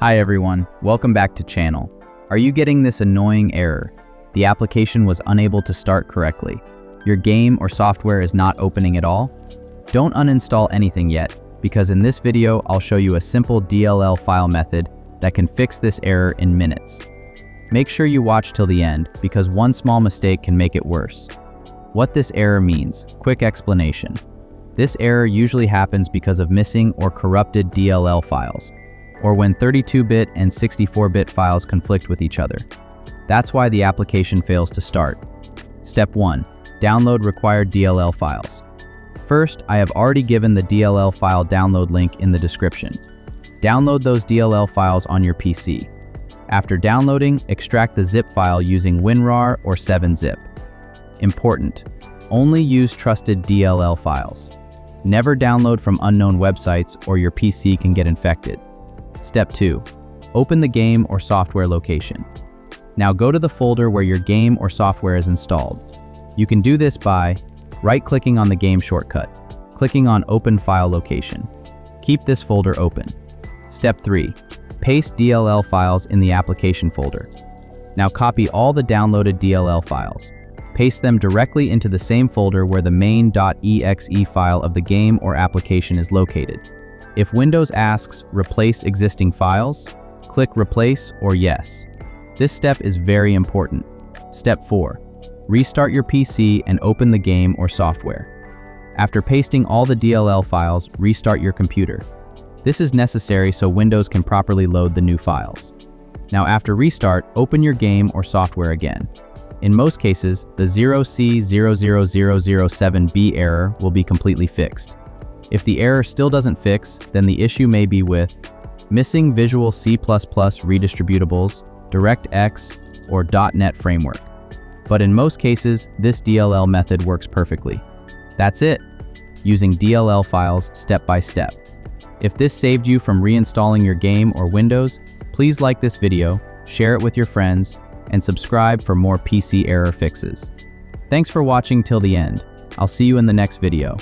Hi everyone, welcome back to channel. Are you getting this annoying error? The application was unable to start correctly. Your game or software is not opening at all? Don't uninstall anything yet, because in this video I'll show you a simple DLL file method that can fix this error in minutes. Make sure you watch till the end, because one small mistake can make it worse. What this error means, quick explanation. This error usually happens because of missing or corrupted DLL files, or when 32-bit and 64-bit files conflict with each other. That's why the application fails to start. Step 1. Download required DLL files. First, I have already given the DLL file download link in the description. Download those DLL files on your PC. After downloading, extract the zip file using WinRAR or 7-zip. Important: only use trusted DLL files. Never download from unknown websites or your PC can get infected. Step 2. Open the game or software location. Now go to the folder where your game or software is installed. You can do this by right-clicking on the game shortcut, clicking on Open File Location. Keep this folder open. Step 3. Paste DLL files in the application folder. Now copy all the downloaded DLL files. Paste them directly into the same folder where the main.exe file of the game or application is located. If Windows asks Replace existing files, click Replace or Yes. This step is very important. Step 4. Restart your PC and open the game or software. After pasting all the DLL files, restart your computer. This is necessary so Windows can properly load the new files. Now after restart, open your game or software again. In most cases, the 0xc00007b error will be completely fixed. If the error still doesn't fix, then the issue may be with missing Visual C++ redistributables, DirectX, or .NET framework. But in most cases, this DLL method works perfectly. That's it, using DLL files step by step. If this saved you from reinstalling your game or Windows, please like this video, share it with your friends, and subscribe for more PC error fixes. Thanks for watching till the end. I'll see you in the next video.